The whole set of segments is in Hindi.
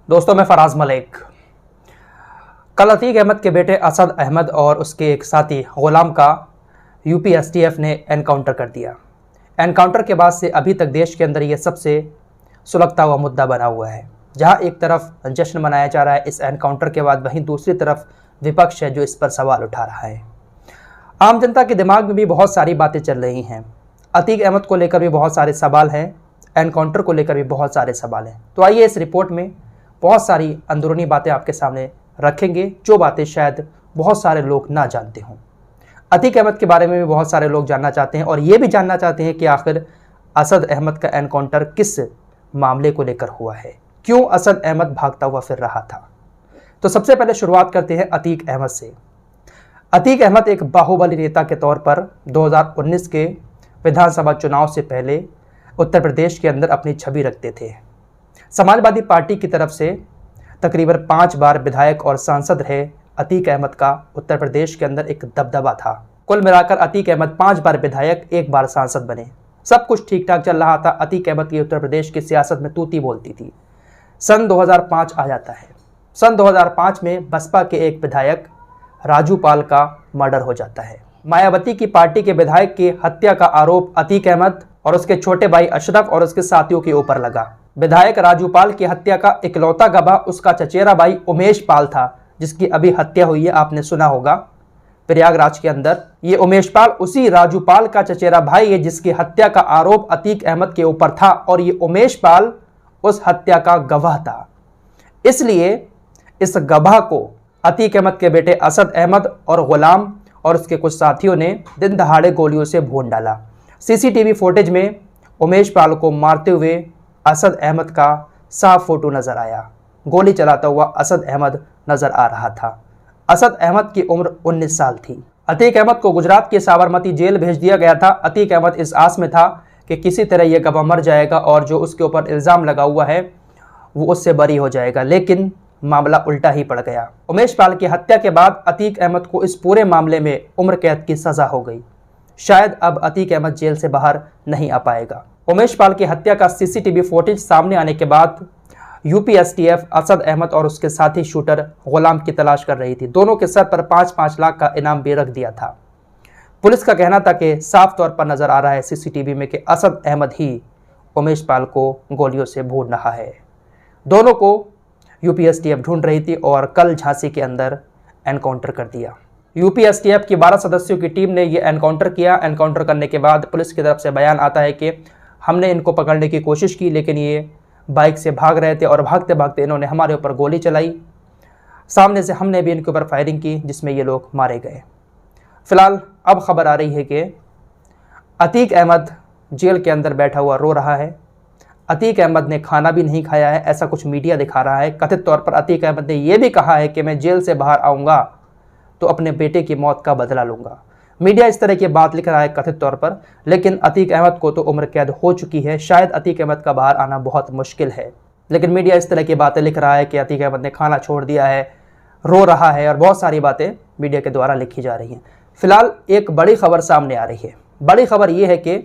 दोस्तों, मैं फराज मलिक। कल अतीक अहमद के बेटे असद अहमद और उसके एक साथी गुलाम का यूपी एसटीएफ ने एनकाउंटर कर दिया। एनकाउंटर के बाद से अभी तक देश के अंदर ये सबसे सुलगता हुआ मुद्दा बना हुआ है। जहां एक तरफ जश्न मनाया जा रहा है इस एनकाउंटर के बाद, वहीं दूसरी तरफ विपक्ष है जो इस पर सवाल उठा रहा है। आम जनता के दिमाग में भी बहुत सारी बातें चल रही हैं। अतीक अहमद को लेकर भी बहुत सारे सवाल हैं, एनकाउंटर को लेकर भी बहुत सारे सवाल हैं। तो आइए इस रिपोर्ट में बहुत सारी अंदरूनी बातें आपके सामने रखेंगे, जो बातें शायद बहुत सारे लोग ना जानते हों। अतीक अहमद के बारे में भी बहुत सारे लोग जानना चाहते हैं और ये भी जानना चाहते हैं कि आखिर असद अहमद का एनकाउंटर किस मामले को लेकर हुआ है, क्यों असद अहमद भागता हुआ फिर रहा था। तो सबसे पहले शुरुआत करते हैं अतीक अहमद से। अतीक अहमद एक बाहुबली नेता के तौर पर 2019 के विधानसभा चुनाव से पहले उत्तर प्रदेश के अंदर अपनी छवि रखते थे। समाजवादी पार्टी की तरफ से तकरीबन 5 बार विधायक और सांसद रहे अतीक अहमद का उत्तर प्रदेश के अंदर एक दबदबा था। कुल मिलाकर अतीक अहमद 5 बार विधायक, 1 बार सांसद बने। सब कुछ ठीक ठाक चल रहा था। अतीक अहमद की उत्तर प्रदेश की सियासत में तूती बोलती थी। सन 2005 आ जाता है। सन 2005 में बसपा के एक विधायक राजू पाल का मर्डर हो जाता है। मायावती की पार्टी के विधायक की हत्या का आरोप अतीक अहमद और उसके छोटे भाई अशरफ और उसके साथियों के ऊपर लगा। विधायक राजू पाल की हत्या का इकलौता गवाह उसका चचेरा भाई उमेश पाल था, जिसकी अभी हत्या हुई है, आपने सुना होगा प्रयागराज के अंदर। ये उमेश पाल उसी राजू पाल का चचेरा भाई है जिसकी हत्या का आरोप अतीक अहमद के ऊपर था, और ये उमेश पाल उस हत्या का गवाह था। इसलिए इस गवाह को अतीक अहमद के बेटे असद अहमद और गुलाम और उसके कुछ साथियों ने दिन दहाड़े गोलियों से भून डाला। सीसीटीवी फुटेज में उमेश पाल को मारते हुए असद अहमद का साफ फोटो नजर आया। गोली चलाता हुआ असद अहमद नजर आ रहा था। असद अहमद की उम्र 19 साल थी। अतीक अहमद को गुजरात के साबरमती जेल भेज दिया गया था। अतीक अहमद इस आस में था कि किसी तरह यह गवाह मर जाएगा और जो उसके ऊपर इल्ज़ाम लगा हुआ है वो उससे बरी हो जाएगा, लेकिन मामला उल्टा ही पड़ गया। उमेश पाल की हत्या के बाद अतीक अहमद को इस पूरे मामले में उम्र कैद की सजा हो गई। शायद अब अतीक अहमद जेल से बाहर नहीं आ पाएगा। उमेश पाल की हत्या का सीसीटीवी फुटेज सामने आने के बाद यूपी एसटीएफ असद अहमद और उसके साथी शूटर गुलाम की तलाश कर रही थी। दोनों के सर पर 5-5 लाख का इनाम भी रख दिया था। पुलिस का कहना था कि साफ तौर पर नजर आ रहा है सीसीटीवी में कि असद अहमद ही उमेश पाल को गोलियों से भून रहा है। दोनों को यूपी एसटीएफ ढूंढ रही थी और कल झांसी के अंदर एनकाउंटर कर दिया। यूपी एसटीएफ की 12 सदस्यों की टीम ने यह एनकाउंटर किया। एनकाउंटर करने के बाद पुलिस की तरफ से बयान आता है कि हमने इनको पकड़ने की कोशिश की, लेकिन ये बाइक से भाग रहे थे और भागते भागते इन्होंने हमारे ऊपर गोली चलाई। सामने से हमने भी इनके ऊपर फायरिंग की, जिसमें ये लोग मारे गए। फिलहाल अब खबर आ रही है कि अतीक अहमद जेल के अंदर बैठा हुआ रो रहा है। अतीक अहमद ने खाना भी नहीं खाया है, ऐसा कुछ मीडिया दिखा रहा है। कथित तौर पर अतीक अहमद ने यह भी कहा है कि मैं जेल से बाहर आऊँगा तो अपने बेटे की मौत का बदला लूँगा। मीडिया इस तरह की बात लिख रहा है कथित तौर पर, लेकिन अतीक अहमद को तो उम्र कैद हो चुकी है। शायद अतीक अहमद का बाहर आना बहुत मुश्किल है, लेकिन मीडिया इस तरह की बातें लिख रहा है कि अतीक अहमद ने खाना छोड़ दिया है, रो रहा है, और बहुत सारी बातें मीडिया के द्वारा लिखी जा रही हैं। फिलहाल एक बड़ी खबर सामने आ रही है। बड़ी खबर ये है कि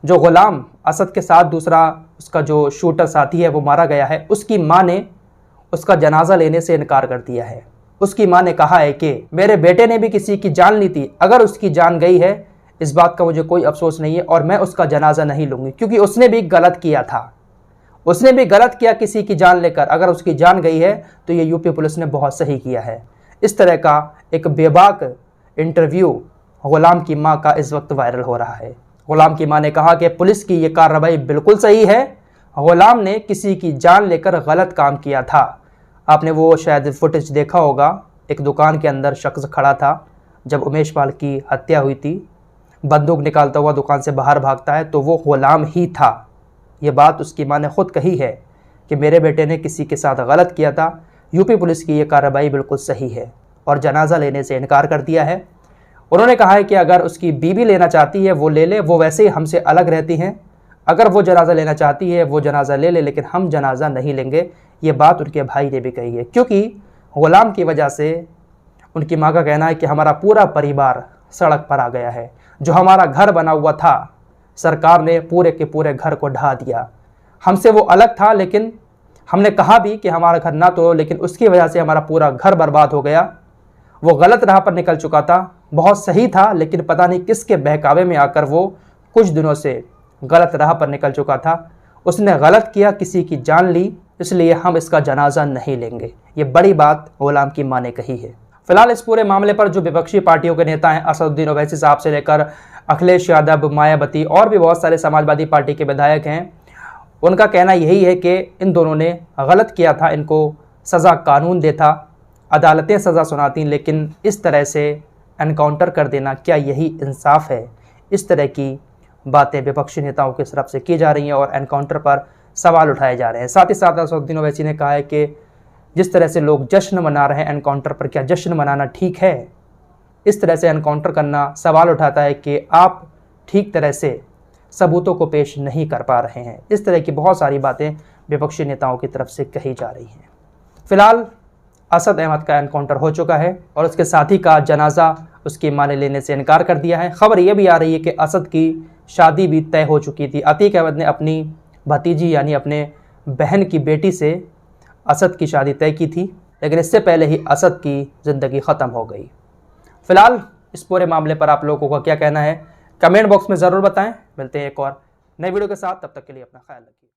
जो गुलाम असद के साथ दूसरा उसका जो शूटर साथी है वो मारा गया है, उसकी माँ ने उसका जनाजा लेने से इनकार कर दिया है। उसकी मां ने कहा है कि मेरे बेटे ने भी किसी की जान ली थी, अगर उसकी जान गई है इस बात का मुझे कोई अफसोस नहीं है और मैं उसका जनाजा नहीं लूँगी, क्योंकि उसने भी गलत किया था। उसने भी गलत किया किसी की जान लेकर। अगर उसकी जान गई है तो ये यूपी पुलिस ने बहुत सही किया है। इस तरह का एक बेबाक इंटरव्यू गुलाम की माँ का इस वक्त वायरल हो रहा है। गुलाम की माँ ने कहा कि पुलिस की ये कार्रवाई बिल्कुल सही है, गुलाम ने किसी की जान लेकर गलत काम किया था। आपने वो शायद फुटेज देखा होगा, एक दुकान के अंदर शख्स खड़ा था जब उमेश पाल की हत्या हुई थी, बंदूक निकालता हुआ दुकान से बाहर भागता है, तो वो गुलाम ही था। ये बात उसकी मां ने खुद कही है कि मेरे बेटे ने किसी के साथ गलत किया था। यूपी पुलिस की ये कार्रवाई बिल्कुल सही है और जनाजा लेने से इनकार कर दिया है। उन्होंने कहा है कि अगर उसकी बीवी लेना चाहती है वो ले ले, वो वैसे ही हमसे अलग रहती हैं। अगर वो जनाजा लेना चाहती है वो जनाजा ले ले, लेकिन हम जनाजा नहीं लेंगे। ये बात उनके भाई ने भी कही है, क्योंकि गुलाम की वजह से उनकी माँ का कहना है कि हमारा पूरा परिवार सड़क पर आ गया है। जो हमारा घर बना हुआ था सरकार ने पूरे के पूरे घर को ढा दिया। हमसे वो अलग था, लेकिन हमने कहा भी कि हमारा घर ना तोड़ो, लेकिन उसकी वजह से हमारा पूरा घर बर्बाद हो गया। वो गलत राह पर निकल चुका था, बहुत सही था, लेकिन पता नहीं किसके बहकावे में आकर वो कुछ दिनों से गलत राह पर निकल चुका था। उसने गलत किया, किसी की जान ली, इसलिए हम इसका जनाजा नहीं लेंगे। ये बड़ी बात गुलाम की माँ ने कही है। फिलहाल इस पूरे मामले पर जो विपक्षी पार्टियों के नेता हैं, असदुद्दीन ओवैसी साहब से लेकर अखिलेश यादव, मायावती और भी बहुत सारे समाजवादी पार्टी के विधायक हैं, उनका कहना यही है कि इन दोनों ने गलत किया था, इनको सज़ा कानून देता, अदालतें सज़ा सुनाती, लेकिन इस तरह से एनकाउंटर कर देना, क्या यही इंसाफ है? इस तरह की बातें विपक्षी नेताओं की तरफ से की जा रही हैं और एनकाउंटर पर सवाल उठाए जा रहे हैं। साथ ही साथ असदुद्दीन ओवैसी ने कहा है कि जिस तरह से लोग जश्न मना रहे हैं एनकाउंटर पर, क्या जश्न मनाना ठीक है? इस तरह से एनकाउंटर करना सवाल उठाता है कि आप ठीक तरह से सबूतों को पेश नहीं कर पा रहे हैं। इस तरह की बहुत सारी बातें विपक्षी नेताओं की तरफ से कही जा रही हैं। फिलहाल असद अहमद का एनकाउंटर हो चुका है और उसके साथी का जनाजा उसकी मां ने लेने से इनकार कर दिया है। खबर यह भी आ रही है कि असद की शादी भी तय हो चुकी थी। अतीक अहमद ने अपनी भतीजी यानी अपने बहन की बेटी से असद की शादी तय की थी, लेकिन इससे पहले ही असद की ज़िंदगी ख़त्म हो गई। फिलहाल इस पूरे मामले पर आप लोगों का क्या कहना है, कमेंट बॉक्स में ज़रूर बताएं। मिलते हैं एक और नई वीडियो के साथ, तब तक के लिए अपना ख्याल रखिए।